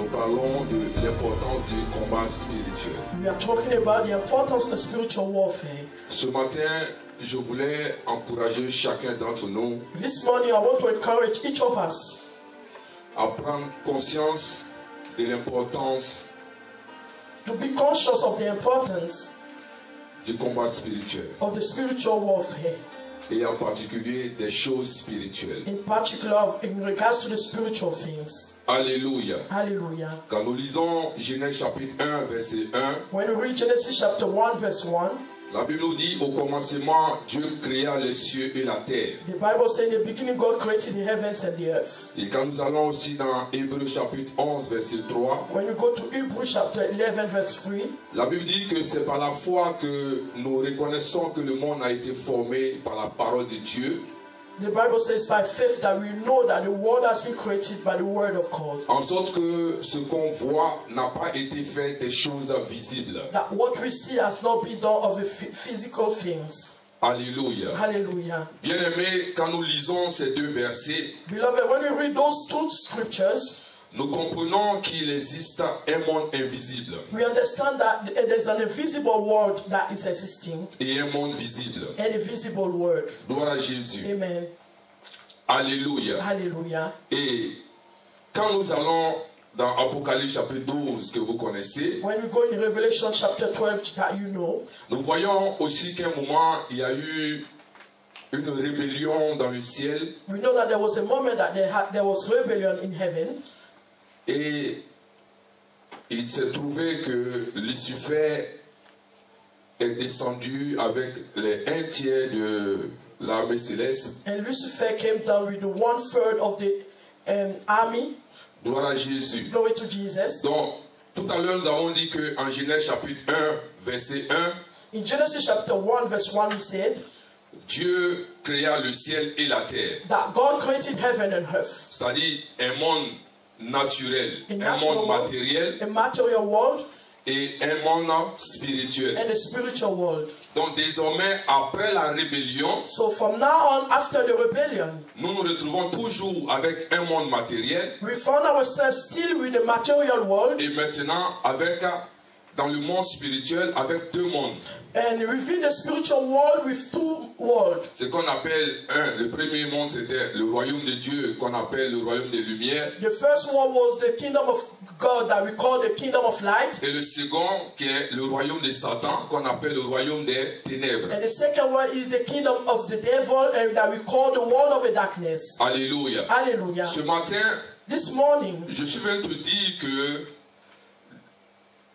Nous parlons de l'importance du combat spirituel. We are talking about the importance of spiritual warfare. Ce matin, je voulais encourager chacun d'entre nous This morning I want to encourage each of us à prendre conscience de l'importance to be conscious of the importance du combat spirituel of the spiritual warfare, et en particulier des choses spirituelles. in particular in regards to the spiritual things. Alléluia. Hallelujah. Quand nous lisons Genèse chapitre 1, verset 1, When we read Genesis chapter 1 verse 1, la Bible nous dit, au commencement, Dieu créa les cieux et la terre. the Bible says in the beginning God created the heavens and the earth. Et quand nous allons aussi dans Hébreux chapitre 11, verset 3, When you go to Hebrews chapter 11 verse 3, la Bible dit que c'est par la foi que nous reconnaissons que le monde a été formé par la parole de Dieu, the Bible says by faith that we know that the world has been created by the word of God. en sorte que ce qu'on voit n'a pas été fait des choses visibles. That what we see has not been done of the physical things. Alléluia. Hallelujah. Bien-aimés, quand nous lisons ces deux versets, Beloved, when we read those two scriptures, nous comprenons qu'il existe un monde invisible we understand that there's an invisible world that is existing et un monde visible. and a visible world. Gloire à Jésus. Amen. Alléluia. Hallelujah. Et quand nous allons dans Apocalypse chapitre 12 que vous connaissez, When we go in Revelation chapter 12 that you know, nous voyons aussi qu'à un moment il y a eu une rébellion dans le ciel we know that there was a moment that there was rebellion in heaven. et il s'est trouvé que Lucifer est descendu avec les 1/3 de l'armée céleste. And Lucifer came down with the 1/3 of the army. Gloire à Jésus. Glory to Jesus. Donc, tout à l'heure, nous avons dit qu'en Genèse chapitre 1, verset 1, In Genesis chapter 1 verse 1 we said Dieu créa le ciel et la terre. that God created heaven and earth. C'est-à-dire un monde naturel, A un natural monde world, matériel a material world et un monde spirituel. and a spiritual world. Donc désormais, après la rébellion, So from now on, after the rebellion, nous nous retrouvons toujours avec un monde matériel we found ourselves still with the material world et maintenant avec dans le monde spirituel avec deux mondes. and within the spiritual world with two worlds. Ce qu'on appelle le premier monde, c'était le royaume de Dieu, qu'on appelle le royaume des lumières. The first one was the kingdom of God that we call the kingdom of light. Et le second, qui est le royaume de Satan, qu'on appelle le royaume des ténèbres. And the second one is the kingdom of the devil and that we call the world of the darkness. Alléluia. Hallelujah. Ce matin, This morning, je suis venu te dire que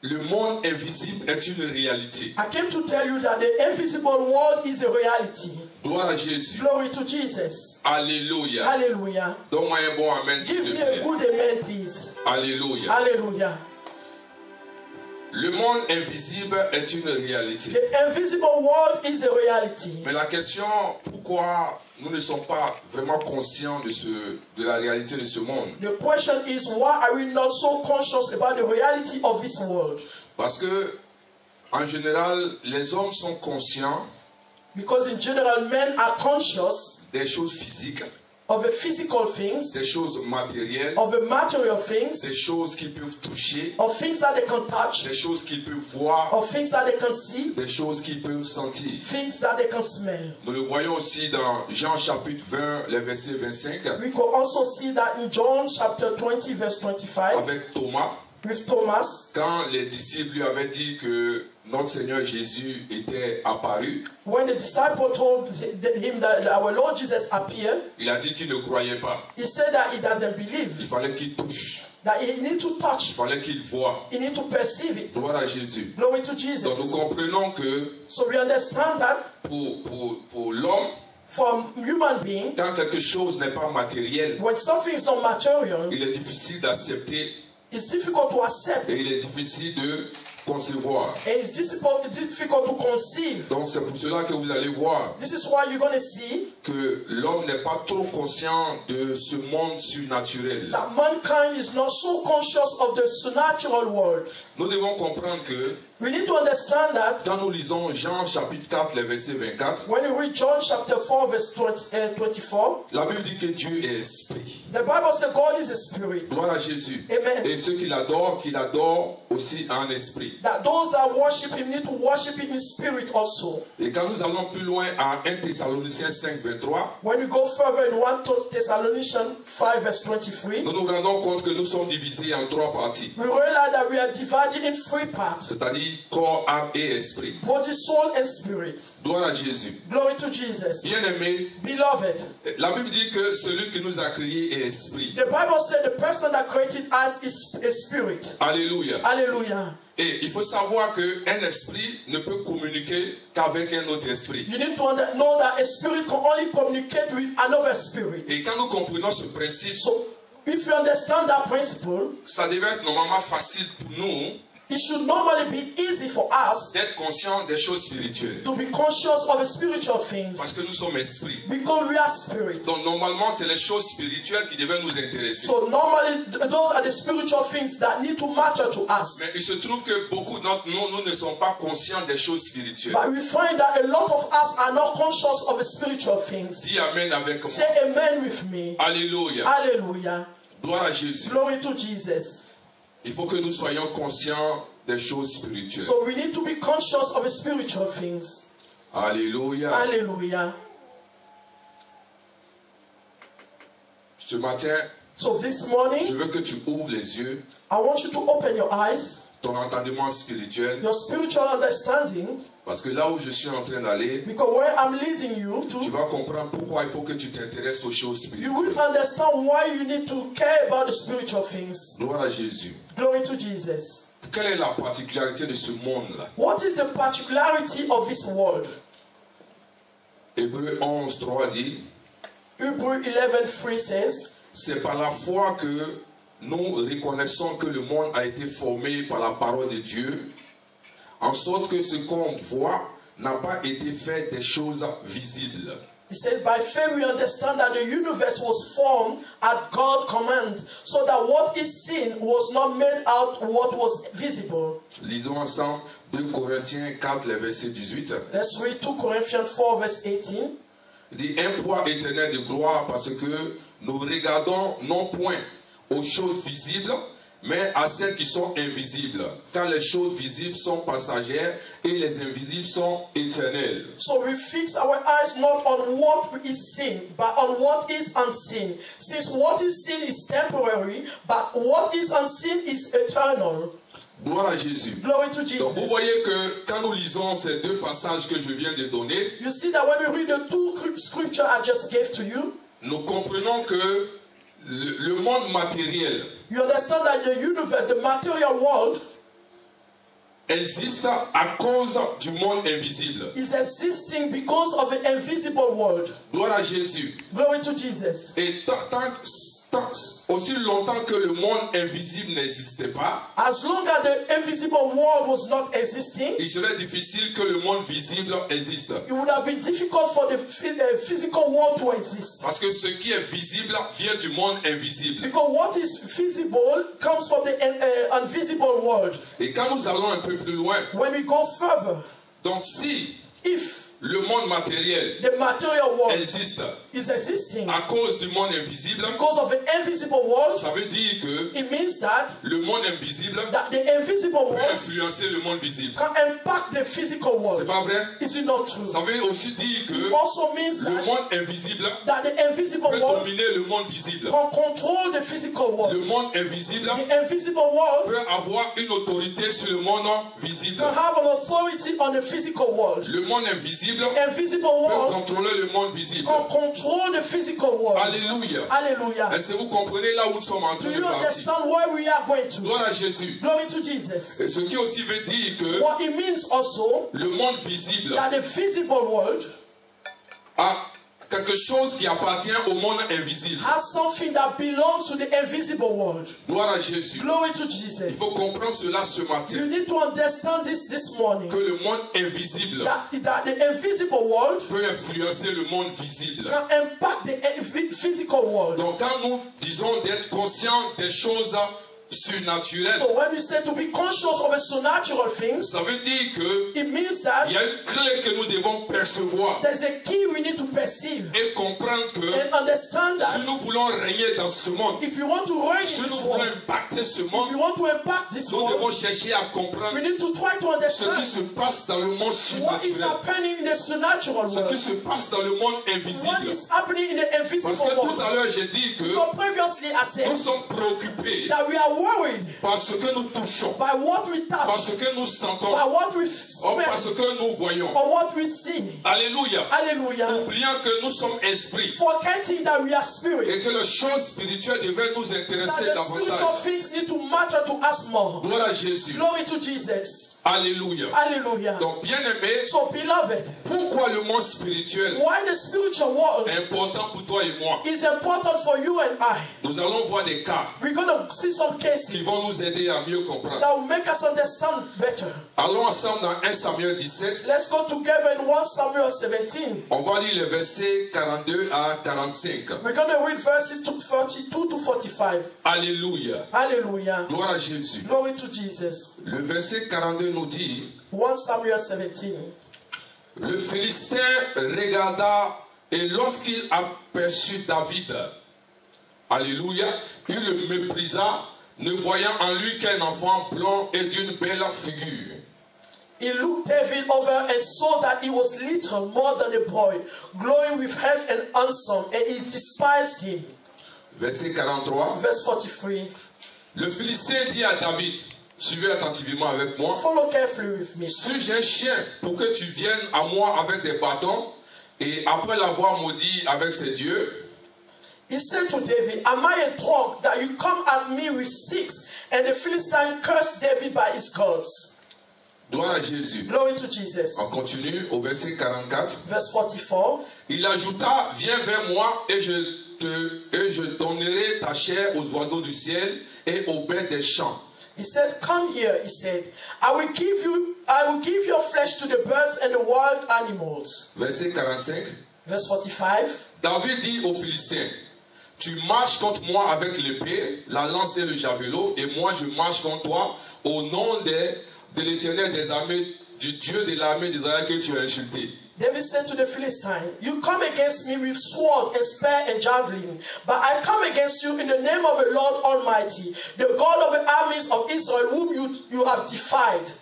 le monde invisible est une réalité. I came to tell you that the invisible world is a reality. Gloire à Jésus. Glory to Jesus. Alléluia. Hallelujah. Donne-moi un bon amen s'il Give te me a plaît. good amen, please. Alléluia. Hallelujah. Le monde invisible est une réalité. The invisible world is a reality. Mais la question, pourquoi nous ne sommes pas vraiment conscients de la réalité de ce monde? The question is, why are we not so conscious about the reality of this world? Parce que, en général, les hommes sont conscients Because in general, men are conscious des choses physiques, of the physical things, des choses matérielles, of the material things, des choses qu'ils peuvent toucher, of things that they can touch, des choses qu'ils peuvent voir, of things that they can see, des choses qu'ils peuvent sentir. things that they can smell. Nous le voyons aussi dans Jean chapitre 20, les versets 25, We could also see that in John chapter 20 verse 25 avec Thomas, with Thomas, quand les disciples lui avaient dit que notre Seigneur Jésus était apparu, when the disciple told him that our Lord Jesus appeared, il a dit qu'il ne croyait pas. he said that he doesn't believe, Il fallait qu'il touche, that he need to il touch, fallait qu'il voie. he need to perceive it. Gloire à Jésus. Glory to Jesus. Donc nous comprenons que So we understand that pour l'homme, from human being, quand quelque chose n'est pas matériel, when something is not material, il est difficile d'accepter it's difficult to accept et il est difficile de concevoir. And it's difficult to conceive. Donc c'est pour cela que vous allez voir This is why you're going to see que l'homme n'est pas trop conscient de ce monde surnaturel. that mankind is not so conscious of the supernatural world. Nous devons comprendre que We need to understand that quand nous lisons Jean chapitre 4, les versets 24, when you read John chapter 4 verse 24, la Bible dit que Dieu est esprit. the Bible says God is a spirit. Gloire à Jésus. Amen. Et ceux qui l'adorent aussi en esprit. That those that worship him need to worship him in spirit also. Et quand nous allons plus loin à 1 Thessaloniciens 5, 23, When we go further in 1 Thessalonians 5 verse 23, nous nous rendons compte que nous sommes divisés en 3 parties. we realize that we are divided in 3 parts. C'est-à-dire corps, âme et esprit. Body, soul, and spirit. Gloire à Jésus. Glory to Jesus. Bien-aimés, Beloved, la Bible dit que celui qui nous a créés est esprit. the Bible said the person that created us is a spirit. Alléluia. Hallelujah. Et il faut savoir qu'un esprit ne peut communiquer qu'avec un autre esprit. You need to know that a spirit can only communicate with another spirit. Et quand nous comprenons ce principe, So, if you understand that principle, ça devait être normalement facile pour nous it should normally be easy for us d'être conscients des choses spirituelles. to be conscious of the spiritual things Parce que nous sommes esprits. because we are spirit. Donc normalement, c'est les choses spirituelles qui devaient nous intéresser. So normally those are the spiritual things that need to matter to us. Mais il se trouve que beaucoup d'entre nous ne sommes pas conscients des choses spirituelles. But we find that a lot of us are not conscious of the spiritual things. Dis Amen avec moi. Say amen with me. Alléluia. Hallelujah. Gloire à Jésus. Glory to Jesus. Il faut que nous soyons conscients des choses spirituelles. So we need to be conscious of the spiritual things. Alléluia. Hallelujah. Ce matin, So this je morning, veux que tu ouvres les yeux, I want you to open your eyes, ton entendement spirituel, your spiritual understanding, parce que là où je suis en train d'aller, because where I'm leading you tu to, vas comprendre pourquoi il faut que tu t'intéresses aux choses you spirituelles. will understand why you need to care about the spiritual things. Gloire à Jésus. Glory to Jesus. Quelle est la particularité de ce monde-là? What is the particularity of this world? Hébreux 11, 3 dit, Hebrews 11:3 says, c'est par la foi que nous reconnaissons que le monde a été formé par la parole de Dieu, en sorte que ce qu'on voit n'a pas été fait des choses visibles. it says, by faith we understand that the universe was formed at God's command, so that what is seen was not made out what was visible. Lisons ensemble 2 Corinthiens 4, les versets 18. Let's read 2 Corinthians 4 verse 18. Il dit un poids éternel de gloire parce que nous regardons non point aux choses visibles, mais à celles qui sont invisibles. Car les choses visibles sont passagères et les invisibles sont éternelles. So we fix our eyes not on what is seen, but on what is unseen. Since what is seen is temporary, but what is unseen is eternal. Gloire à Jésus. Glory to Donc vous Jesus. voyez que quand nous lisons ces deux passages que je viens de donner, You see that when we read the two scriptures I just gave to you, nous comprenons que le monde matériel you understand that the universe, the material world, existe à cause du monde invisible. is existing because of the invisible world. Gloire à Jésus. Glory to Jesus. Et aussi longtemps que le monde invisible n'existait pas, As long as the invisible world was not existing, il serait difficile que le monde visible existe. it would have been difficult for the physical world to exist. Parce que ce qui est visible vient du monde invisible. Because what is visible comes from the invisible world. Et quand nous allons un peu plus loin, When we go further, donc si if le monde matériel the material world existe is existing à cause du monde invisible, because of the invisible world, ça veut dire que it means that le monde invisible the invisible peut world influencer le monde visible. can impact the physical C'est world. pas vrai? Is it not true? Ça veut aussi dire It que also means le that, monde invisible that the invisible peut world dominer le monde visible. can control the physical Le world. monde invisible The invisible world peut avoir une autorité sur le monde visible. can have an authority on the physical world. Le monde invisible The invisible peut world contrôler le monde visible. can control the physical world. Alléluia. Hallelujah. Est-ce que vous comprenez là où nous sommes en train Do de you partir? understand where we are going to? Gloire à Jésus. Glory to Jesus. Et ce qui aussi veut dire que What it means also le monde visible that the visible world quelque chose qui appartient au monde invisible. has something that belongs to the invisible world. Gloire à Jésus. Glory to Il Jesus. faut comprendre cela ce You matin. need to understand this morning. Que le monde invisible That the invisible world peut influencer le monde visible. can impact the physical world. Donc quand nous disons d'être conscients des choses surnaturelles, So when we say to be conscious of a supernatural things, ça veut dire que it means that il y a une clé que nous devons percevoir there's a key we need to perceive et comprendre que and understand si that nous voulons régner dans ce monde, if you want to reign si in nous this voulons world, impacter ce if monde, you want to impact this nous devons world, chercher à we comprendre need to try to ce qui understand se passe dans le monde what is surnaturel, happening in the supernatural ce world, qui se passe dans le monde what invisible. is happening in the Parce invisible que tout world. à l'heure j'ai dit que So previously I said nous sommes préoccupés that we are worried par ce que nous touchons, by what we par touch, ce que nous sentons, by what we ou par smell, ce que nous voyons. or what we see. Alléluia. Hallelujah. Oubliant que nous sommes esprits Forgetting that we are spirit. et que les choses spirituelles devaient nous That intéresser the davantage. spiritual things need to matter to us more. Gloire à Jésus. Glory to Jesus. Alléluia. Hallelujah. Donc, bien-aimé, So, beloved, pourquoi le monde spirituel why the spiritual world est important pour toi et moi? is important for you and I. Nous allons voir des cas We're going to see some qui cases vont nous aider à mieux comprendre. that will make us understand better. Allons ensemble dans 1 Samuel 17. Let's go together in 1 Samuel 17. On va lire les versets 42 à 45. We're going to read verses 42 to 45. Alléluia. Hallelujah. Gloire à Jésus. Glory to Jesus. Le verset 42 nous dit: 1 Samuel 17. le Philistin regarda et lorsqu'il aperçut David, alléluia, il le méprisa, ne voyant en lui qu'un enfant blond et d'une belle figure. He looked David over and saw that he was little more than a boy, glowing with health and handsome, and he despised him. Verset 43. Verse 43. Le Philistin dit à David, suivez attentivement avec moi: Follow carefully with me. suis-je un chien pour que tu viennes à moi avec des bâtons, et après l'avoir maudit avec ses dieux? He said to David, am I a dog that you come at me with sticks? And the Philistine cursed David by his gods. Gloire à Jésus. Glory to Jesus. On continue au verset 44. Verse 44. Il ajouta: viens vers moi et je donnerai ta chair aux oiseaux du ciel et aux bêtes des champs. He said, come here, he said. I will give your flesh to the birds and the wild animals. Verset 45. Verse 45. David dit aux Philistins: tu marches contre moi avec l'épée, la lance et le javelot, et moi je marche contre toi au nom de l'Éternel des armées, du Dieu de l'armée d'Israël que tu as insulté. David said to the Philistine, you come against me with sword and spear and javelin, but I come against you in the name of the Lord Almighty, the God of the armies of Israel, whom you have defied.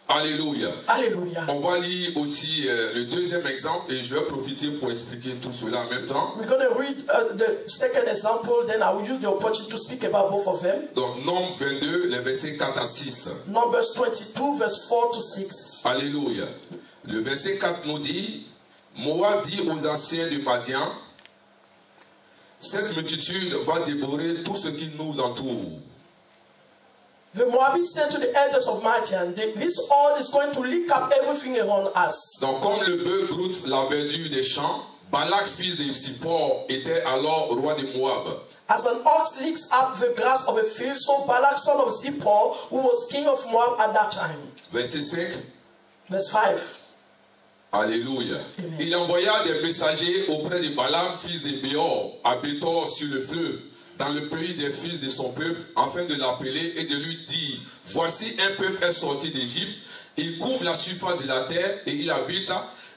Alléluia. Hallelujah. On va lire aussi le deuxième exemple et je vais profiter pour expliquer tout cela en même temps. We're going to read the second example, then I will use the opportunity to speak about both of them. Donc, Nombre 22, les versets 4 à 6. Numbers 22, verse 4 to 6. Alléluia. Le verset 4 nous dit: Moab dit aux anciens de Madian, cette multitude va dévorer tout ce qui nous entoure. The Moabites said to the elders of Midian, this all is going to lick up everything around us. Donc, comme le bœuf broute la verdure des champs, Balak, fils de Zippor, était alors roi de Moab. As an ox licks up the grass of a field, so Balak, son of Zippor, who was king of Moab at that time. Verset 5. Verse 5. Alléluia. Amen. Il envoya des messagers auprès de Balaam, fils de Béor, à Béthor sur le fleuve, dans le pays des fils de son peuple, afin de l'appeler et de lui dire: voici un peuple est sorti d'Égypte, il couvre la surface de la terre et il habite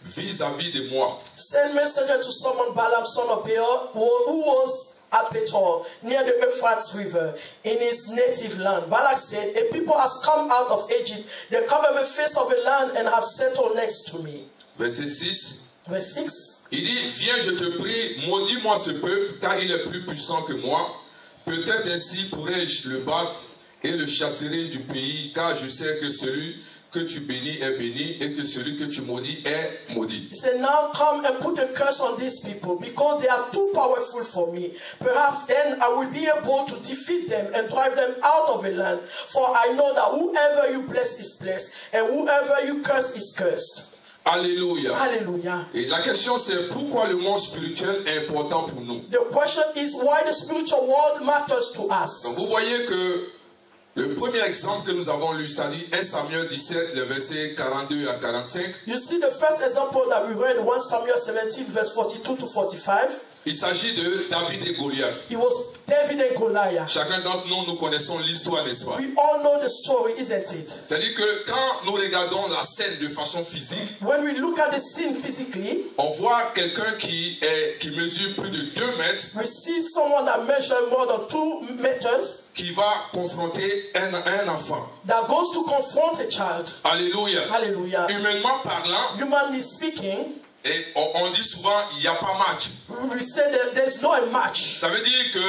vis-à-vis de moi. Send messenger to summon Balaam, son of Beor, who was at Petor, near the Euphrates River, in his native land. Balak said, a people has come out of Egypt, they cover the face of the land and have settled next to me. Verset 6. Verse 6. Il dit: viens, je te prie, maudis-moi ce peuple, car il est plus puissant que moi. Peut-être ainsi pourrais-je le battre et le chasserai du pays, car je sais que celui que tu bénis est béni et que celui que tu maudis est maudit. He said, now come and put a curse on these people, because they are too powerful for me. Perhaps then I will be able to defeat them and drive them out of the land. For I know that whoever you bless is blessed, and whoever you curse is cursed. Alléluia. Hallelujah. Et la question c'est pourquoi le monde spirituel est important pour nous. The question is why the spiritual world matters to us. Donc vous voyez que le premier exemple que nous avons lu, c'est-à-dire 1 Samuel 17, les versets 42 à 45. You see the first example that we read, 1 Samuel 17, verse 42 to 45. Il s'agit de David et Goliath. It was David and Goliath. Chacun d'entre nous, nous connaissons l'histoire, n'est-ce pas? We all know the story, isn't it? C'est-à-dire que quand nous regardons la scène de façon physique, When we look at the scene physically, on voit quelqu'un qui mesure plus de 2 mètres, we see someone that measures more than 2 meters qui va confronter un enfant. that goes to confront a child. Alléluia. Hallelujah. Humainement parlant, Humanly speaking, et on dit souvent il n'y a pas match. we say that there's no match. Ça veut dire que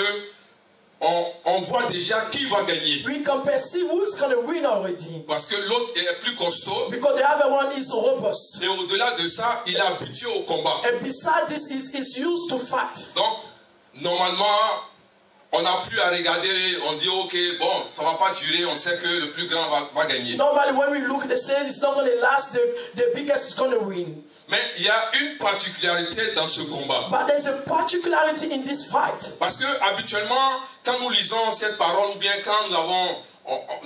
on voit déjà qui va gagner. We can perceive who's going to win already. Parce que l'autre est plus costaud. Because the other one is robust. Et au-delà de ça, il est habitué au combat. And beside this, is used to fight. Donc, normalement, on n'a plus à regarder, on dit ok, bon, ça ne va pas durer, on sait que le plus grand va gagner. Normally when we look, they say it's not going to last, the biggest is going to win. Mais il y a une particularité dans ce combat. But there's a particularity in this fight. Parce que habituellement, quand nous lisons cette parole ou bien quand nous avons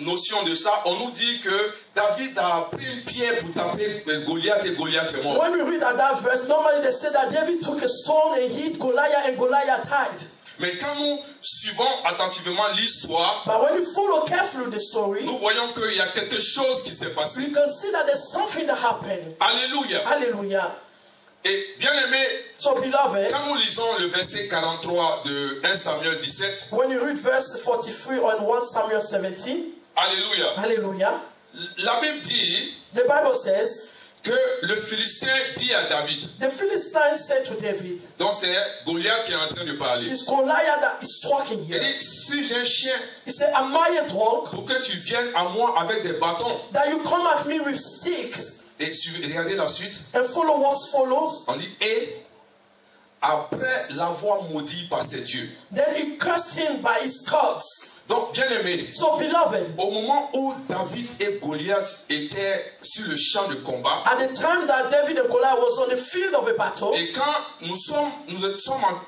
notion de ça, on nous dit que David a pris une pierre pour taper Goliath et Goliath est mort. When we read that verse, normally they say that David took a stone and hit Goliath and Goliath died. Mais quand nous suivons attentivement l'histoire, But when you follow carefully the story, nous voyons qu'il y a quelque chose qui s'est passé. you can see that there's something that happened. Alléluia. Hallelujah. Et bien aimé, So beloved, quand nous lisons le verset 43 de 1 Samuel 17, when you read verse 43 on 1 Samuel 17, Alléluia, hallelujah, la Bible dit the Bible says, que le Philistin dit à David, the Philistines said to David, donc c'est Goliath qui est en train de parler, it's Goliath that is talking il here. dit, si j'ai un chien, He said, am I a dog pour que tu viennes à moi avec des bâtons. that you come at me with sticks? Et regardez la suite, And follow what follows. on dit, et après l'avoir maudit par ses dieux. Then he cursed him by his gods. Donc, bien aimé, So beloved, au moment où David et Goliath étaient sur le champ de combat, at the time that David and Goliath was on the field of a battle, et quand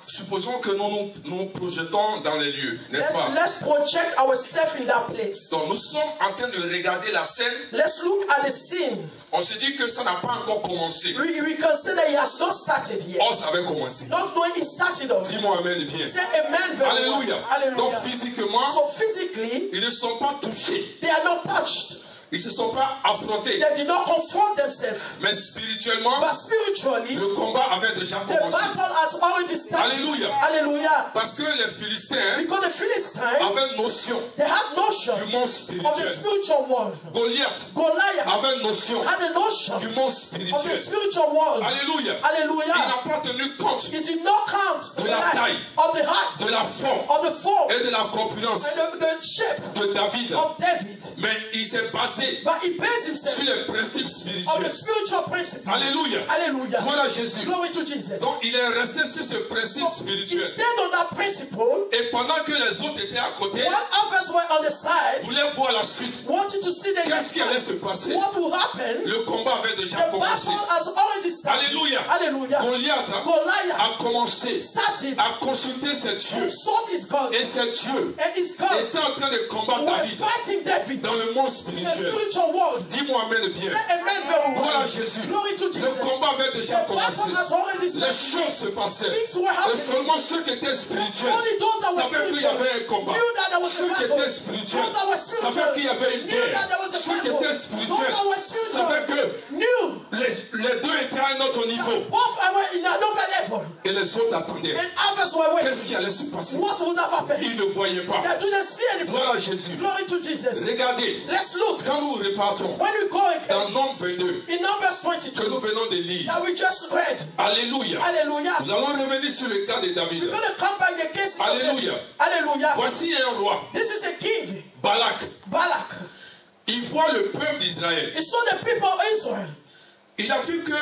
supposons que nous projetons dans les lieux, n'est-ce pas? let's project ourselves in that place. Donc nous sommes en train de regarder la scène, Let's look at the scene. on se dit que ça n'a pas encore commencé. We can say that he has not started yet. Or, ça avait commencé. Not knowing he started already. Dis-moi amen bien. Say amen very well. Alléluia. Hallelujah. Donc physiquement, So physically, ils ne sont pas touchés. they are not touched. Ils ne se sont pas affrontés. They did not confront themselves. Mais spirituellement, But spiritually, le combat avait déjà the commencé. battle has already started. Alléluia. Hallelujah. Parce que les Philistins Because the Philistines, avaient notion they had notion du monde of the spirituel. spiritual world. Goliath Goliath avait notion had a notion du monde of the spirituel. spiritual world. Alléluia. Il Hallelujah. n'a pas tenu compte He did not count de the la height, taille, of the height, de la forme of the form, et de la corpulence and the shape de David. of David. Mais il s'est basé But he based himself sur les principes on the spirituels. spiritual principle. Alléluia. Hallelujah. Voilà Jésus. Glory to Jesus. Donc il est resté sur ce principe So he spirituel. stayed on that principle. Et pendant que les autres étaient à côté, While others were on the side, voulaient voir la suite. wanting to see the Qu'est-ce qui allait next se passer? what will happen. Le combat avait déjà The commencé. battle has already started. Alléluia. Hallelujah. Goliath Goliath a commencé started à consulter ses dieux. and sought his God. Et ces dieux And his God étaient en train de combattre were David fighting David dans le monde in the spirituel. spiritual world. Dis-moi amen bien. Say amen very well. Voilà Jésus. Glory to Le Jesus. combat avait déjà The commencé. battle has already Les started. choses se passaient. Things were Et happening. seulement ceux qui étaient spirituels Only those that were savaient qu'il y spiritual avait un combat. knew that there was a Ceux qui battle. étaient spirituels Those that were spiritual savaient qu'il y avait une knew that guerre. there was a Ceux qui battle. étaient Those spirituels that were spiritual savaient que knew les deux étaient à un autre niveau. both were in another level. Et les autres attendaient. And others were Qu'est-ce waiting. qui allait se passer? What would have happened? Ils ne voyaient pas. They didn't see anything. Voilà Jésus. Glory to Jesus. Regardez, Let's look. quand nous repartons When we go again, dans Nombre 22, in Numbers que 22, nous venons de lire, that we just read. Alléluia. Hallelujah. Nous allons revenir sur le cas de David. We're going to come back the cases of Hallelujah. David. Hallelujah. Voici un roi, This is a king, Balak. Balak. Il voit le peuple d'Israël. He saw the people of Israel. Il a vu que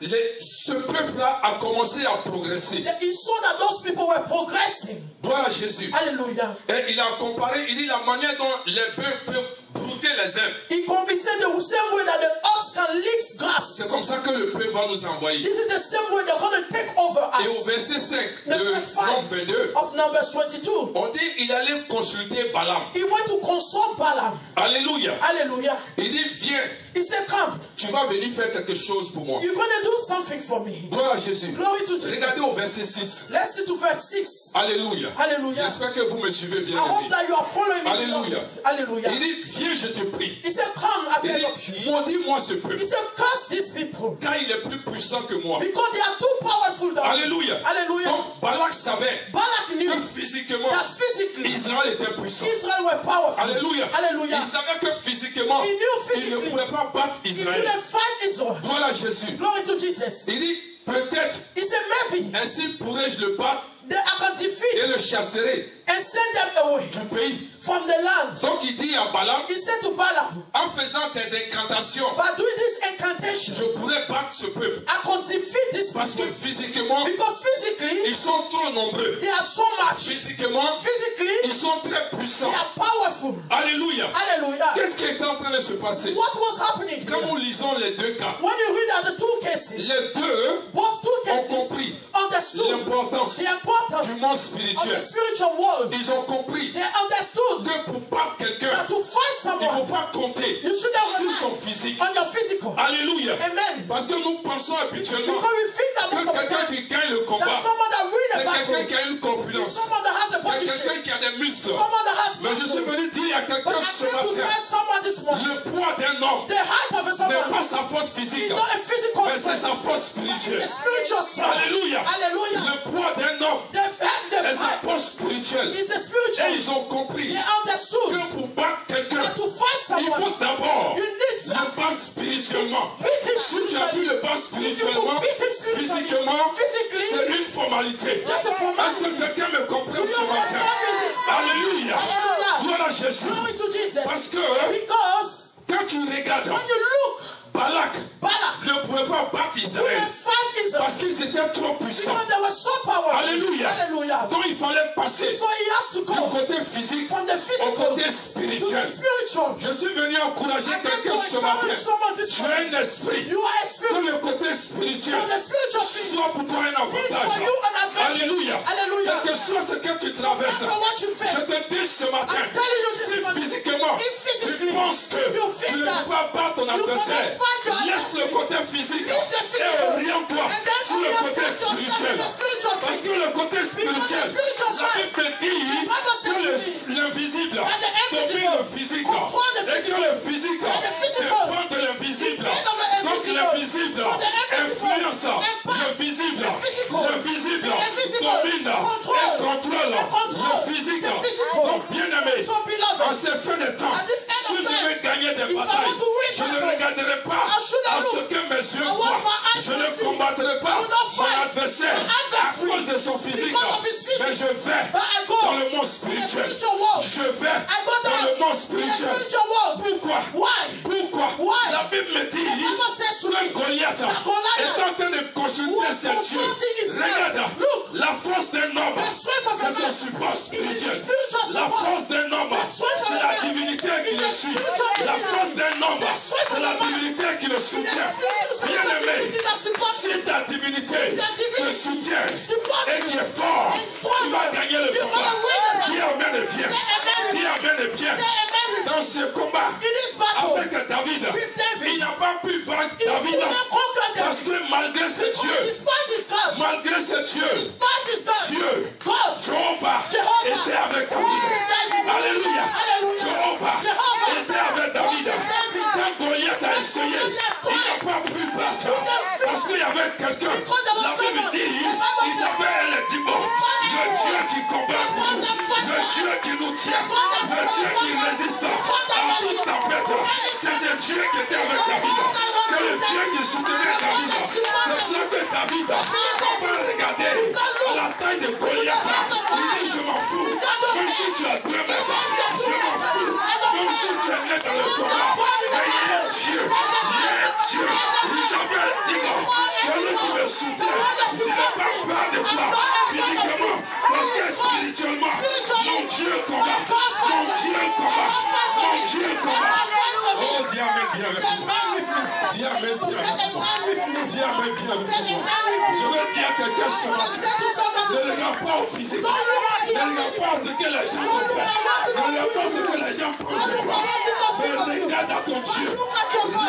ce peuple-là a commencé à progresser. He saw that those people were progressing. Gloire à Jésus. Hallelujah. Et il a comparé, il dit la manière dont les bœufs peuvent brouter piquer les herbes. He said the same way that the ox can lick grass. C'est comme ça que le peuple va nous envoyer. This is the same way they're going to take over us. Et au verset 5 The de verse 5 Nombre 22, of Numbers 22. on dit il allait consulter Balaam. He went to consult Balaam. Alléluia. Hallelujah. Il dit, viens, He said, come, tu vas venir faire quelque chose pour moi. you're going to do something for me. Gloire à Jésus. Glory to Jesus. Regardez au verset 6. Let's see to verse 6. Alléluia. Hallelujah. J'espère que vous me suivez bien. I hope Aimé. that you are following me. Hallelujah. Hallelujah. Il dit, viens, je te prie. He said, come, I Il beg of you. dit, maudis-moi ce peuple, He said, curse these people car il est plus puissant que moi. because they are too powerful. Than Alléluia. Hallelujah. Donc, Balak savait Balak knew que physiquement, that physically Israël était puissant. Israel were powerful. Alléluia. Hallelujah. Il savait que physiquement, He knew il ne physically pouvait pas battre he Israël. couldn't fight Israel. Gloire à Jésus. Glory to Jesus. Il dit, peut-être, He said, maybe ainsi pourrais-je le battre I can defeat et le chasserai and send them away du pays. from the land. Donc il dit à Balaam, He said to Balaam, en faisant tes incantations, by doing this incantation, je pourrais battre ce peuple. I can defeat this Parce que people. physiquement, Because physically, ils sont trop nombreux. they are so much. Physiquement, Physically, ils sont très puissants. they are powerful. Alléluia. Hallelujah. Qu'est-ce qui est en train de se passer? What was happening Quand here? nous lisons les deux cas, When you read out the two cases, les deux both two ont cases compris understood l'importance the importance du monde of the spirituel. spiritual world. Ils ont compris They understood que pour battre quelqu'un, that to fight il ne faut someone, pas compter you should have sur son relied physique. on your physical. Alléluia. Amen. Parce que nous pensons habituellement Because we think that most que of the quelqu'un time, qui gagne le that combat, someone that win a c'est quelqu'un battle qui a une is corpulence, someone that has a body quelqu'un shape, qui a des muscles. someone that has Mais je suis muscle. venu dire à But quelqu'un I ce came to matin, tell someone this morning, le poids d'un homme the height of a n'est someone pas sa force is physique, not a physical mais c'est strength, sa force but it's spirituelle. a spiritual strength. Alléluia. Hallelujah. Le poids d'un homme The est sa fight force spirituelle. is the Et spiritual. ils ont compris They understood que pour battre quelqu'un, that to fight il faut someone, d'abord you need le battre spirituellement. beat him Si tu as pu spiritually. le battre If you spirituellement, could beat him spiritually, physiquement, physically, c'est une formalité. just a Est-ce que formality. quelqu'un me comprend Do ce you matin? understand me this morning? Alléluia. Hallelujah. Gloire à Jésus. Glory to Jesus. Parce que Because quand tu regardes, when you look, Balak Balak ne pouvait pas battre Israël couldn't fight Israel parce qu'ils étaient trop puissants. because they were so powerful. Alléluia. Hallelujah. Donc il fallait passer So he has to du go côté physique from the au physical côté to the spirituel. spiritual. Je suis venu encourager I came quelqu'un to ce matin. encourage someone this Tu as morning. un esprit You are a que spirit. le côté So spirituel the spiritual thing soit pour toi un is for avantage. you an advantage. Alléluia. Hallelujah. Quel que soit ce que tu traverses, After what you je face, te dis ce matin, I'm telling you this si morning, physiquement if physically tu penses que you tu think ne that peux pas battre ton you adversaire, cannot fight your laisse le adversary, côté physique leave the et physical, oriente-toi and then sur le orientate côté yourself to spirituel. the spiritual Parce thing. que le côté spirituel, spiritual la side, Bible dit the Bible says que to l'invisible that the domine invisible le physique control the et que physical, le physique that the physical dépend de l'invisible. depend on the Donc invisible. l'invisible So the invisible influence impact le visible. the physical. Le visible The invisible domine control. et contrôle And control le physique. the physical. Donc bien aimé, So beloved, en ces fins de temps, at this end si of je time, veux gagner des if I batailles, want to win je ne battles, regarderai pas I should à not ce look que mes yeux at what voient. my eyes Je can ne see. combattrai pas I will not mon fight adversaire my adversary à cause de son physique. because of his physique. Mais je vais But I go dans le monde in the spirituel. spiritual world. Je vais I go dans down le monde in the spirituel. spiritual world. Pourquoi? Why? Pourquoi? Why? La Bible me dit The Bible says to que me Goliath that Goliath est en train de consulter was ses dieux. consulting his God. Regarde, Look, la force d'un homme, the strength of a c'est son man support is spirituel. his spiritual La support. force d'un homme, The strength of c'est a la man divinité qui is le the suit. spiritual La divinity. force d'un homme, The strength c'est of la a man divinité qui le soutient. The spiritual Bien aimé, divinity that supports si ta divinité If that divinity te soutient supports et qui est fort, and strong, tu vas gagner le you're combat. gonna win the battle. Dis amen et bien. Say amen. Dis amen et bien. Say amen with Dans ce combat, In this battle, avec David, with David, il n'a pas pu vaincre he David couldn't conquer them parce que malgré ses because dieux, despite his God, malgré ses dieux, despite his God, Dieu, God, Jéhovah Jehovah était avec was with David. David. Alléluia. Hallelujah. Jéhovah Jehovah était avec David. was with David. Quand Goliath a essayé, il n'a pas pu battre parce qu'il y avait quelqu'un. La Bible dit, il s'appelle Dibo, le Dieu qui combat pour nous, le Dieu qui nous tient, le Dieu qui résiste à toute tempête. C'est ce Dieu qui était avec David. C'est le Dieu qui soutenait David. C'est Dieu que David n'a pas regardé la taille de Goliath. Il dit, je m'en fous. Même si tu as 2 mètres, je m'en fous. Même si tu es né dans le combat, mais il est Dieu. Il est Dieu. Il s'appelle Dibo. Celui qui me soutient. Je n'ai pas peur de toi physiquement. Parce que spirituellement, mon Dieu combat. Mon Dieu combat. Mon Dieu combat. avec Say moi. amen with me. Dis amen bien Say avec moi. amen with me. Dis amen bien avec Say moi. amen with Je me. veux dire à quelqu'un I ce want to matin. say to somebody Ne this regarde pas au physique. Don't look at Ne your regarde physique. pas ce que les gens te font. Ne regarde pas ce que les gens pensent de toi. Mais regarde à ton Dieu.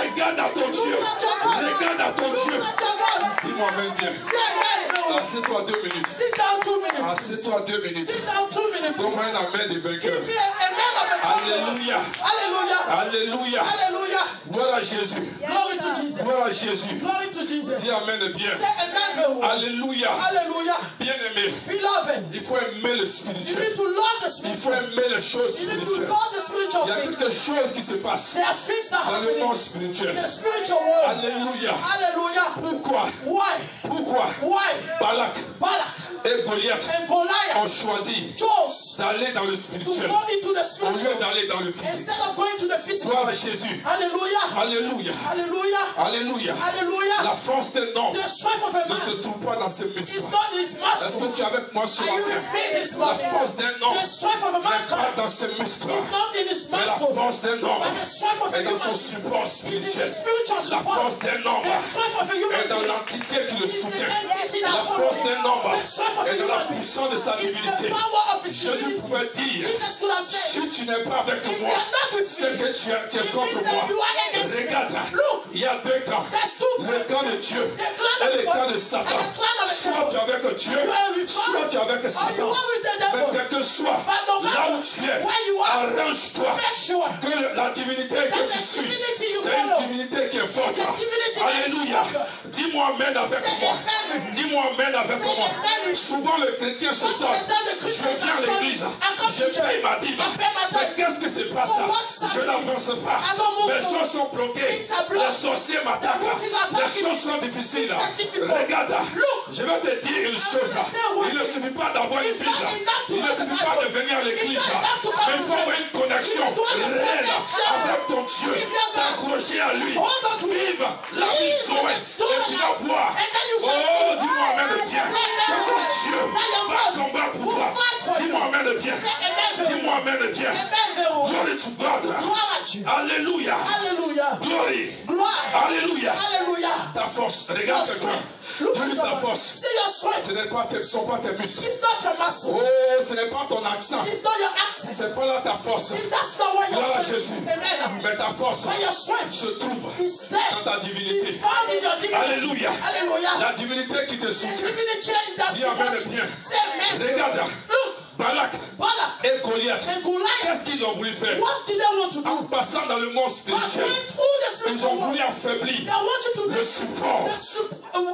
Regarde à ton Dieu. Regarde à ton Dieu. Look at your God. Dis-moi amen bien. Say amen. Assieds-toi 2 minutes. Sit down 2 minutes. Assieds-toi 2 minutes. Sit down 2 minutes. Donne-moi un amen de vainqueur. Give me amen of the Alléluia. Hallelujah. Alléluia. Hallelujah. Gloire à Jésus. Glory to Jesus. Gloire à Jésus. Glory to Jesus. Dis amen bien. Say amen very well. Alléluia. Hallelujah. Bien-aimé, Beloved, il faut aimer le you spirituel. need to love the Il faut spiritual. aimer les choses You need to spirituelles. love the spiritual Il y a things. quelque chose qui se passe There are things that dans happen le monde in spirituel. the spiritual world. Alléluia. Hallelujah. Pourquoi? Why? Pourquoi Why? Balak Balak et Goliath and Goliath ont choisi chose d'aller dans le to spirituel go into the au spiritual lieu d'aller dans le physique? instead of going to the physical. Gloire à Jésus. Hallelujah. Alléluia. Hallelujah. Alléluia. Hallelujah. La force d'un homme The strength of a ne se man trouve pas dans ses is muscles. not in his Est-ce que muscle. tu es avec moi ce Are you matin? with me this La morning? force d'un homme The strength of a n'est pas mankind dans ses muscles, is not in his mais la muscle, force d'un homme but the strength of a est dans son human support is in the spirituel. spiritual La support. force d'un homme The strength of a human est dans being l'entité qui le is the soutient. entity La that follows force d'un homme the strength of a est dans la human being. puissance de sa It's the divinité. power of his Jésus divinity. pouvait dire, Jesus could have said, si tu n'es pas avec if you moi, are not with c'est me, que tu es it contre means moi. that you are against me. Regarde, Look, il y a deux camps. there's two Le camp de Dieu The clan et of le God camp de and Satan. the clan of the Soit devil. tu es avec Dieu, You are with God, soit tu es avec or you Satan. are with the Mais devil. quel que soit But no matter là où tu es, where you are, arrange-toi make sure que la divinité que that tu the suis, divinity you c'est une follow divinité qui est forte. is a divinity that is Alléluia. stronger. Dis-moi amen avec Say moi. amen with me. Dis-moi amen avec Say moi. amen with me. Souvent le chrétien se Most of donne. the time the Je Christians viens à are l'église, I come je to church. paye ma dîme. I pay my Mais tithe. qu'est-ce que c'est pas For ça? what's Je happening? n'avance pas. I don't move Les forward. choses sont bloquées. Things are blocked. Les sorciers m'attaquent. The witches are Les attacking choses me. sont difficiles. Things are difficult. Regarde, Look. je vais te dire une chose. say one Il ne thing. suffit pas d'avoir une It's not Bible. enough to Il ne have suffit a pas de Bible. venir à l'église. It's not enough to come Mais il to faut avoir church. une connexion You need to have a réelle connection. avec ton Dieu. If you're God, T'accrocher à lui. hold on to him. Vive la vie Live Zoé. the story Et tu vas life. voir. And then you shall Oh, see. dis-moi amen de bien. Say amen Que ton with me. Dieu That your va God combattre pour will toi. fight for you. Dis-moi amen de bien. Say amen with me. Dis-moi amen de bien. Amen very well. Glory to God. Gloire à Dieu. Alléluia. Hallelujah. Glory. Gloire. Alléluia. Hallelujah. Ta force. Your Regarde quelqu'un. strength. Look Je at dis ta someone. force. See your strength. Ce ne sont pas tes muscles. It's not your muscle. Oh, ce n'est pas ton accent. It's not your accent. C'est pas là ta force. If that's not where your Gloire à strength Jésus. is. Amen. Mais ta force Where your strength se trouve is there. dans ta divinité. It's found in your divinity. Alléluia. Hallelujah. La divinité qui te The soutient. divinity that Dis amen supports you. bien. Say amen. Regarde. Look. Balak Balak et Goliath. and Goliath. Qu'est-ce qu'ils ont voulu faire? What did they want to do? En passant dans le monde But spirituel, going through the ils spiritual ont voulu world, affaiblir they want you to le support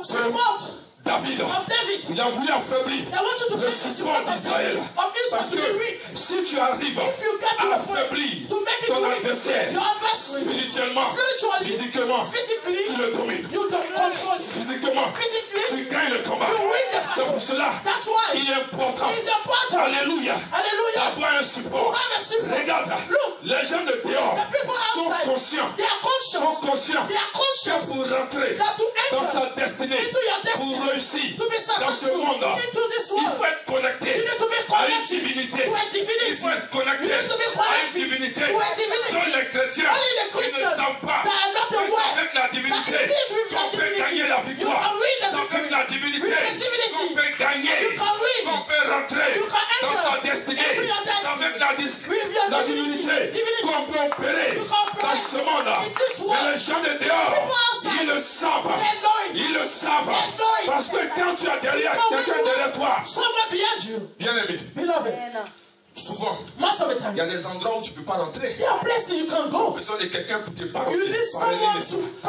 support David. of David. Il a voulu affaiblir They want you to le make the support support d'Israël. of Parce Israel to be que weak. si tu arrives If you get to à a point affaiblir to make it ton weak, adversaire your adversary, spirituellement, spiritually, physiquement, physically, tu le domines. you don't control. Physiquement, Physically, tu gagnes le combat. you win the C'est battle. pour cela That's why il est important. it's important. Alléluia. Hallelujah. D'avoir un To support. have a support. Regarde, Look, les gens de dehors the people sont outside, conscients. they are conscious. Sont conscients They are que conscious pour rentrer that to dans enter sa destinée, into your destiny, pour réussir to be dans ce successful monde, into this il world, faut être connecté you need to be à une connected divinité. to a divinity. Il faut être connecté You need to be à une connected divinité. to a divinity. Seuls les chrétiens Only the qui ne Christians savent pas that are not que c'est aware avec la divinité that it is with qu'on your peut divinity. gagner la victoire. You can win the C'est avec victory. la divinité With the divinity. qu'on peut gagner, You can win. qu'on peut rentrer You can enter dans sa destinée. into your destiny. C'est avec With your la divinity. divinité qu'on peut opérer You can operate dans ce monde. in this world. Mais les gens de dehors, People outside, ils le savent. they know it. Ils le savent. They know it. Parce que quand tu as derrière Because when quelqu'un you derrière toi, someone behind you, bien-aimé, beloved, souvent, most of the il time, y a des endroits où tu ne peux pas rentrer. there are places you can Tu as go. besoin de quelqu'un pour te You parler. need someone to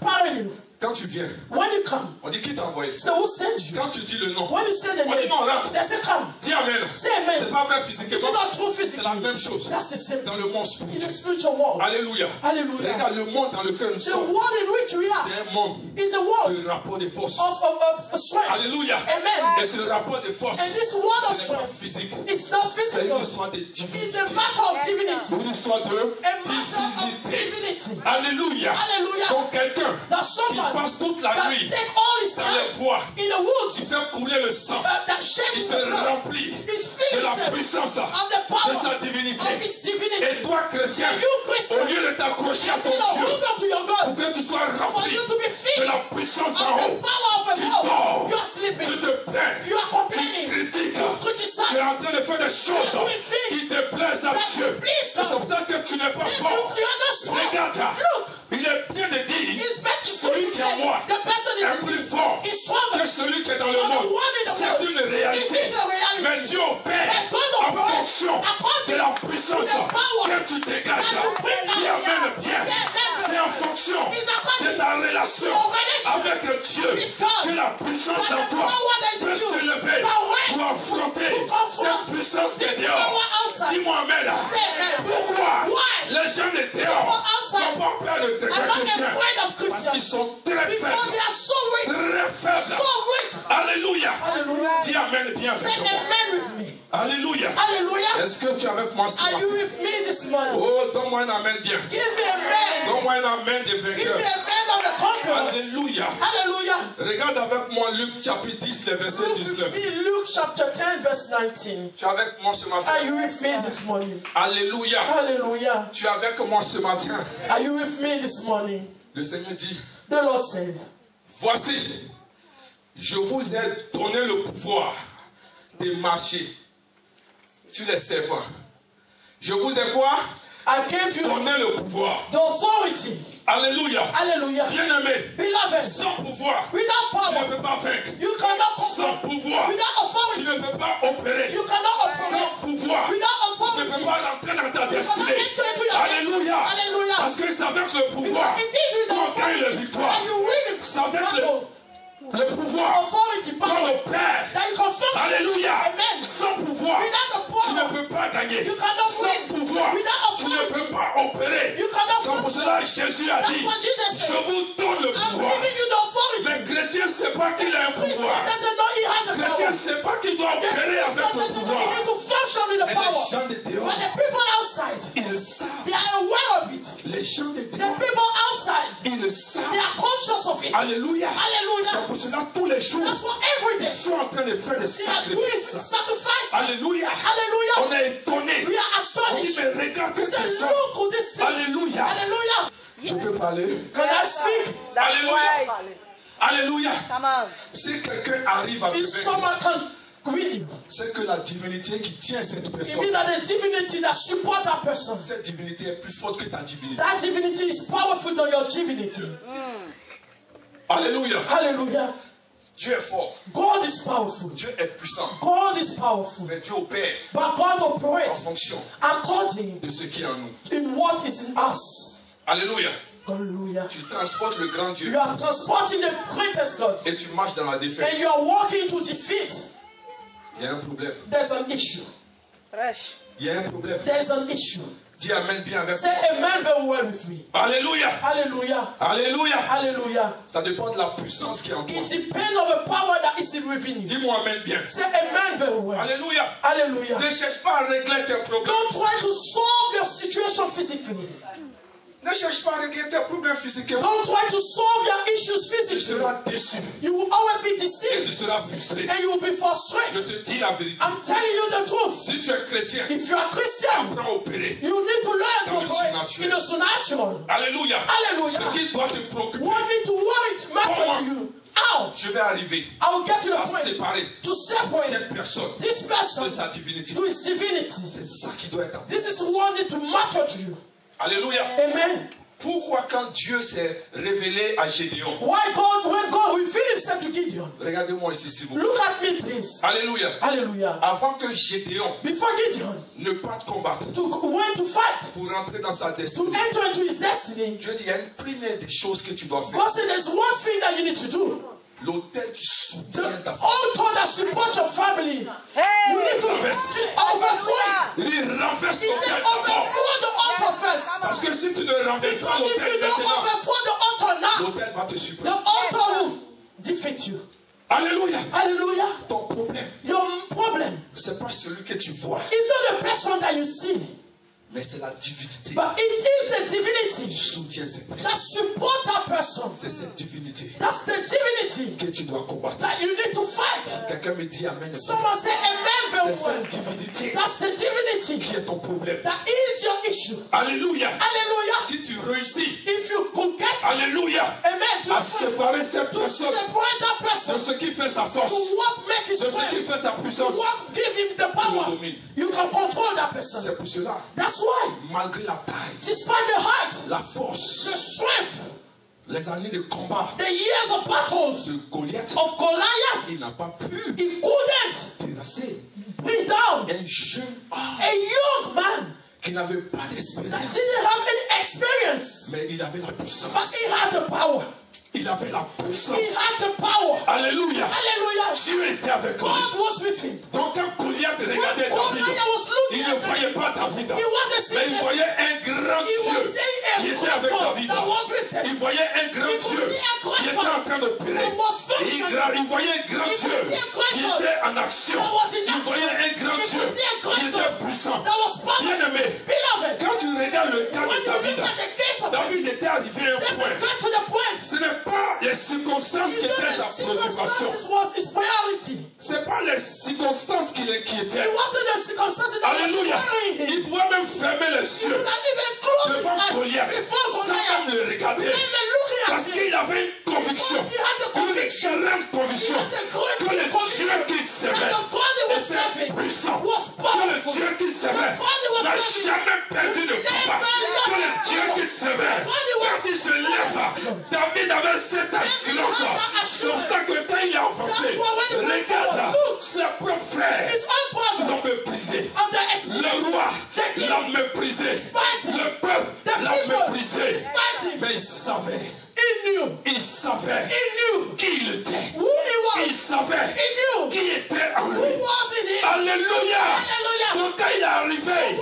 parent you. Quand tu viens, When you come, on dit qui t'a envoyé. so who sent you? Quand tu dis le nom, When you say the on dit name, non, rentre. they say come. Dis amen. Say amen. C'est pas vrai It's physiquement. not true C'est physically. la même chose That's the same dans le monde in the spirituel. spiritual world. Alléluia. Hallelujah. Regarde le monde dans lequel nous The sommes. world in which we are C'est un monde is a world de rapport de force. of strength. Alléluia. Amen. Et ce rapport de force, And this world of ce n'est pas strength, physique. it's not C'est une physical. histoire de It's divinité. a matter of divinity. Une histoire de A matter of divinité. divinity. Alléluia. Hallelujah. Donc quelqu'un That qui someone passe toute la that nuit take all his dans time les bois. in the woods, Il fait couler le sang. that sheds Il his se blood, remplit is de filling la himself puissance of the power de sa divinité. of his divinity. Et toi, chrétien, And you, Christian, au lieu de t'accrocher à ton instead of Dieu, hold on to your pour God, que tu sois for rempli you to be de filled la puissance of d'en the haut, power of tu above, dors, you are sleeping, tu te plains, you are tu complaining, critiques, you tu es criticize, en train de faire des choses qui déplaisent à Dieu. C'est pour ça que tu n'es pas fort. you are not strong. Regarde, Look, il est bien de dire, it's better celui qui est en moi the person est plus fort is stronger que celui qui est dans le than the monde. one in the C'est world. une réalité. It is a reality. Mais Dieu opère But God en operates fonction according de la puissance to the power que tu dégages. that you bring down. Dis amen bien. Say amen. C'est en fonction It's according de ta relation to your relation avec Dieu with God. que la puissance That dans the toi power that is in peut you s'élever power pour affronter to confront cette puissance qui est this dehors. power outside. Dis-moi amen. Say amen. Pourquoi Why? les gens de dehors People outside n'ont pas peur de I'm quelqu'un not chrétien? afraid of Parce qu'ils Christians sont très because faibles. they are so weak. Très faibles. So weak. Alléluia. Hallelujah. Dis amen bien Say avec moi. amen with me. Alléluia. Hallelujah. Est-ce que tu es avec moi ce Are matin? you with me this morning? Oh, donne-moi un amen bien. Give me amen. Donne-moi un amen des Give vainqueurs. me amen of the conquerors. Alléluia. Hallelujah. Regarde avec moi Luc chapitre 10, le verset Look 19. with me, Luke chapter 10, verse 19. Tu es avec moi ce matin? Are you with me this morning? Alléluia. Hallelujah. Tu es avec moi ce matin? Are you with me this morning? Le Seigneur dit, The Lord said, voici, je vous ai donné le pouvoir de marcher sur les serpents. Je vous ai quoi? I gave you Donné le pouvoir. the authority. Alléluia. Hallelujah. Bien-aimé, Beloved, sans pouvoir, without tu ne power, peux pas vaincre. you cannot Sans conquer. pouvoir, Without tu authority, ne peux pas opérer. you cannot Sans operate. pouvoir, Without tu ne authority, peux pas rentrer dans ta you cannot destinée. enter into your Alléluia. destiny. Hallelujah. Parce que c'est avec le pouvoir Because it is with the qu'on gagne la authority victoire. that you win it. C'est avec Battle. le pouvoir Authority, qu'on power, opère. that you can function. Alléluia. Amen. Sans pouvoir, Without the tu ne power, peux pas gagner. you cannot Sans win. pouvoir, Without tu ne authority, peux pas opérer. you cannot C'est pour cela que Jésus a That's dit, what Jesus je said. vous donne le I'm pouvoir. giving you the authority. Le chrétien ne sait pas qu'il a un Christian pouvoir. doesn't know he has a Le chrétien power. ne sait pas qu'il doit The opérer Christian avec le doesn't know pouvoir. he needs to function with the Mais power. les gens de dehors, But the people outside, ils le savent. they are aware of it. Les gens de The dehors, people outside, ils le they savent. are conscious of it. Alléluia. Hallelujah. C'est pour cela tous les jours, That's why every ils day sont en train de faire des they are doing sacrifices. sacrifices. Alléluia. Hallelujah. On est étonné. We are On dit, astonished. mais regarde We ce say, que ça. look who this thing. Alléluia. Hallelujah. Je peux parler. Can I speak? Alléluia. Alléluia. Come on. Si quelqu'un arrive à te If vaincre, someone can greet you, c'est que la divinité qui tient cette it personne, means that the divinity that support that person, cette divinité est plus forte que ta divinité. that divinity is powerful than your divinity. Alléluia. Hallelujah. Dieu est fort. God is powerful. Dieu est puissant. God is powerful. Mais Dieu opère But God en operates fonction according de ce qui est en nous. in what is in us. Alléluia. Hallelujah. Tu transportes le grand Dieu You are transporting the greatest God. et tu marches dans la défaite. And you are walking to defeat. Il y a un problème. There's an issue. Fresh. Il y a un problème. There's an issue. Dis amen bien avec Say moi. amen very well with me. Alléluia. Hallelujah. Alléluia. Hallelujah. Ça dépend de la puissance qui est en toi. It depends on the power that is within you. Dis-moi amen bien. Say amen very well. Alléluia. Hallelujah. Ne cherche pas à régler tes problèmes. Don't try to solve your situation physically. Ne cherche pas à régler tes problèmes physiquement. Don't try to solve your issues Tu physically. seras déçu You will always be et deceived tu seras frustré. and you will be Je frustrated. te dis la vérité. I'm telling you the truth. Si tu es chrétien, If you are Christian, apprends à opérer. you need to learn to Dans le operate supernatural. in the supernatural. Alléluia. Hallelujah. Ce qui doit te préoccuper, What need to worry to matter Comment? to you? How? je vais arriver I will get to the à point séparer to separate cette personne this de person sa divinité. to his divinity. C'est ça qui doit être. This is what need to matter to you. Alléluia. Amen. Pourquoi quand Dieu s'est révélé à Gédéon, Why God, when God revealed himself to Gideon, regardez-moi ici s'il vous plaît. look at me please. Alléluia. Hallelujah. Avant que Gédéon Before Gideon ne parte combattre went to fight, pour rentrer dans sa to destinée, enter into his destiny, Dieu dit il y a une première des choses que tu dois faire. God said there's one thing that you need to do. L'autel qui soutient ta The famille. altar that supports your family, you Hey. need to overthrow it. Il renverse He l'autel said d'abord. overthrow the altar first. Parce que si tu ne renverses pas Because if l'autel you don't maintenant, overthrow the altar now, l'autel va te the supprimer. altar will defeat you. Alléluia. Hallelujah. Ton problème, Your problem c'est pas celui que tu vois, is not the person that you see, Mais c'est la divinité But it is the divinity qui soutient cette that personne. support that person. C'est cette divinité That's the divinity que tu dois combattre. that you need to fight. Quelqu'un me dit amen. Someone say amen C'est very cette well. divinité That's the divinity qui est ton problème. that is your issue. Alléluia. Hallelujah. Si tu réussis, If you can get it, alléluia, amen, à séparer cette to personne separate that de person, ce qui fait sa force, to what make his de ce qui strength, fait sa puissance, what give him the power, you can control that person. c'est pour cela, That's why, malgré la taille, despite the height, la the force, strength, les années de combat the years of battles de Goliath, of Goliath, il n'a pas pu he couldn't terrasser bring down un jeune homme a young man qui n'avait pas that d'expérience, didn't have any experience, mais il avait la but puissance. he had the power. Il avait la He puissance. had the power. Alléluia. Hallelujah. Dieu était avec lui. God was with him. Donc quand Goliath When regardait David, Goliath was il looking ne at voyait him, pas David, he wasn't mais il seeing him. voyait un grand He was Dieu seeing qui a était avec great God David. that was with him. Il voyait un grand He could Dieu see a great qui était God en train d'opérer. that was functioning. Il voyait un grand He could Dieu see a great qui God était en action. that was in Il voyait action. un grand He Dieu could see a great qui God était puissant. that was powerful. Bien-aimé, Beloved, quand tu regardes le cas when de you David, look at the case of David était arrivé à un then we point. get to the point. Ce n'est pas les circonstances qui You know étaient the sa préoccupation. circumstances was his priority. Ce n'est pas les circonstances qui It l'inquiétaient. wasn't the circumstances that were Alléluia. worrying him. Il pouvait même fermer les He yeux could not even close his devant eyes Goliath before sans Goliath. même le regarder. Not even looking at Parce him. qu'il avait une conviction, He has a conviction. une grande conviction He has a great que le conviction Dieu qu'il that servait the God he was était serving puissant. was Que le powerful. Dieu qu'il servait The God he was n'a serving jamais perdu de combat. Que le Dieu qu'il servait, quand il se lève, David avait cette assurance. C'est pour ça que quand il est avancé, regarde ses propres frères His own brother l'ont méprisé. underestimated Le roi the king. l'a méprisé. Le peuple l'a méprisé. Mais il savait. Il savait qui il était. Who he was. Il savait He knew qui était en who lui. was in him. Alléluia. Hallelujah. Donc quand il est arrivé,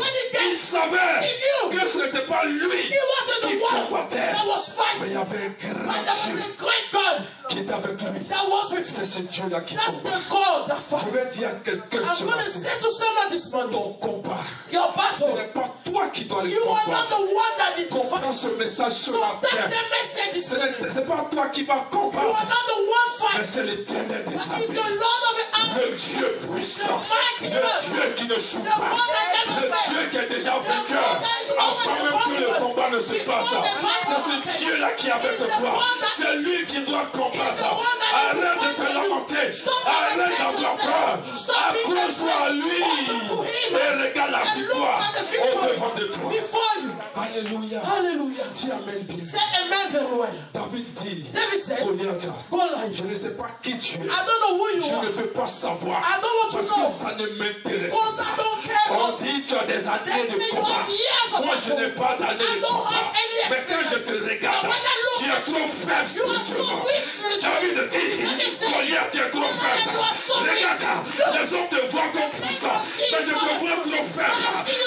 il savait He knew que ce n'était pas lui he wasn't qui the one combattait. that was Mais il y fighting. avait un But grand there was Dieu a great God qui était avec lui. that was with C'est him. ce Dieu-là qui That's combat. the God that Je fought. vais dire à quelqu'un I'm ce going to matin, say to someone this morning, ton combat, your ce battle, n'est pas toi qui dois le you are not combattre. the one that need to fight. Comprends ce message ce So take matin. the message this Ce morning. n'est pas toi qui vas You are combattre, not the one mais fighting. c'est l'Éternel des That is the armées. Lord of the army. Le Dieu puissant, The mighty le God. Dieu qui ne joue The pas, one that never le fails. Dieu qui est déjà The vainqueur, one that is avant always même que le victorious. combat ne se Before fasse. the battle C'est ce happens. Dieu-là qui est avec He's the toi. one that C'est is- lui qui doit He's combattre. the one that is Arrête de te fighting you. lamenter. Stop Arrête lamenting d'avoir yourself. peur. Stop being Accroche-toi à afraid. lui Hold on to him. et regarde la And look victoire at the au victory devant de toi. before you. Alléluia. Hallelujah. Dis amen bien. Say amen very well. David dit, David said, Goliath, Goliath, je ne sais pas qui tu es. I don't know who you Je are. ne veux pas savoir. I don't want to Parce know. que ça ne m'intéresse Because I pas. don't care On about dit tu as des They années say de you combat. have years of Moi je n'ai pas I d'années de don't combat. have any Mais quand je te regarde, But when I look tu es at trop faible you are so spirituellement. weak spiritually. David dit, David said, Goliath, tu es trop Goliath, faible. you are so weak. Regarde, les hommes te voient comme puissant. Mais je te vois trop faible.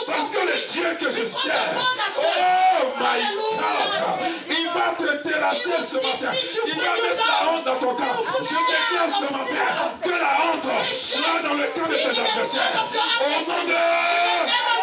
Parce que le Dieu que je sers, oh my God, il va te terrasser ce matin. Il va mettre la honte dans ton cœur. Je déclare ce matin que la honte sera dans le cœur de tes adversaires. Au nom de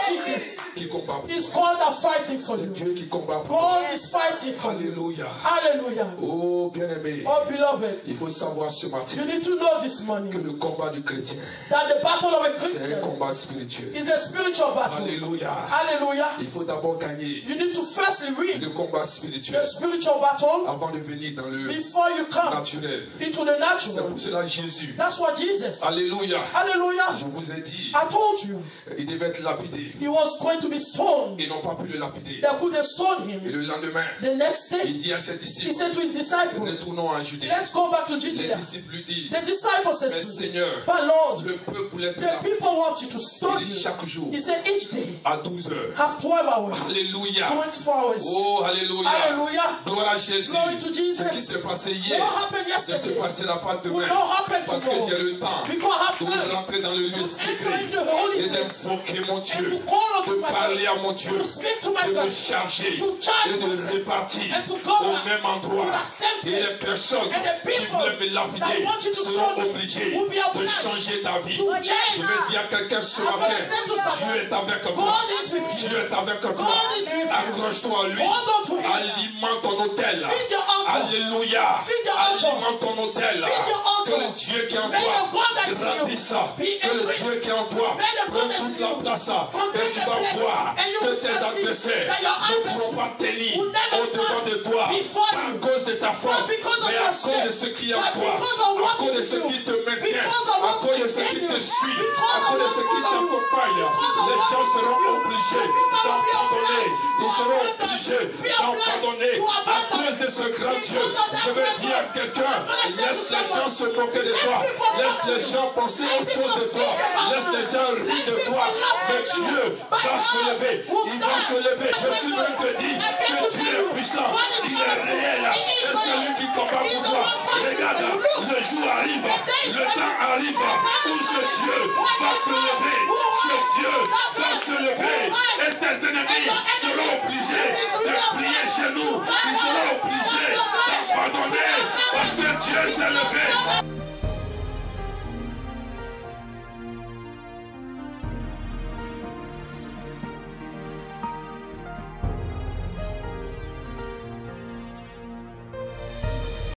Jesus. qui combat pour It's toi. God that fighting for C'est you. Dieu qui combat pour toi. God is fighting for you. Alléluia. Hallelujah. Oh bien-aimé, Oh, beloved, il faut savoir ce matin you need to know this que morning le combat du chrétien, that the battle of a c'est un Christian combat spirituel. is a spiritual battle. Alléluia. Hallelujah. Il faut d'abord gagner You need to firstly win le combat the spirituel spiritual battle avant de venir dans le before you come naturel. into the C'est natural. pour cela Jésus. That's what Jesus. Alléluia. Hallelujah. Je vous ai dit, I told you il devait être lapidé. he was going to be stoned. Ils n'ont pas pu le lapider. They could have stoned Et him. le lendemain, The next day, il dit à ses he disciples, said to his disciples, retournons en Judée. let's go back to Les Judea. disciples lui disent, The disciples says mais to him, Seigneur, but Lord, le peuple voulait te the lapider. people want you to stone Il dit you. chaque jour He said each day à 12 heures. have 12 hours, Alléluia. 24 hours. Oh, alléluia. Hallelujah. Gloire à Jésus. Glory to Jesus. Ce qui s'est passé hier What happened ne se yesterday passera pas demain. will not happen Parce que tomorrow. j'ai le temps Because I have time de rentrer dans le lieu to secret enter into the holy et place d'invoquer mon and Dieu, to call unto de my parler à God, mon Dieu, to speak to my de me God, charger to charge et de myself, répartir and to go au back même endroit. to the same Et les place. personnes And the qui people voulaient me lapider that want you to seront stone me obligées will be de obliged changer d'avis. to change. Je vais dire à quelqu'un ce I'm matin, gonna say to someone, Dieu est avec toi. God is with you. Dieu est avec toi. God is with you. Accroche-toi à lui. Hold on to him. Alimente ton autel. Feed your altar. Alléluia. Feed your altar. Alimente ton autel. Feed your altar. Que le Dieu qui est en May toi the God that is in you grandisse. be Que le increased. Dieu qui est en toi May the God prenne that is toute in la you place. contain Et tu the vas place. voir And you que will tes see adversaires that your ne pourront adversaries pas tenir will never au-devant de stand toi. before Pas à you. cause de ta forme, Not because of mais à your cause strength, de ce qui est en but toi. because of À what cause de is ce in qui you. te maintient. Because of À what cause de ce qui maintain te you. suit. Because À of cause de what ce qui follow you. t'accompagne. Because of Les what gens is seront with you. obligés The people will be d'abandonner. obliged Ils to seront abandon. obligés Be obliged d'abandonner to à abandon. cause de ce grand Because Dieu. of that Je vais great dire à God. quelqu'un, I'm gonna say laisse to les gens someone, se moquer de let toi. people Laisse mock les you. gens penser Let autre chose de people toi. think about Laisse you. les gens rire de Let toi. people laugh Mais at you. Dieu But va se God lever. will Il va stand. se lever. Je But suis God, même te dire I came que to Dieu tell est you, puissant. God is Il est powerful. réel. He is Et real. celui qui combat He's pour the toi. one fighting Regarde, for you. Look. le jour arrive. The day is Le temps coming. arrive The time où is ce coming. Dieu When va the se God lever. who Ce wins, Dieu that va God se who lever. wins, Et tes ennemis and your seront enemies obligés will be de so plier young. genoux. Ils seront obligés d'abandonner parce que Dieu s'est levé.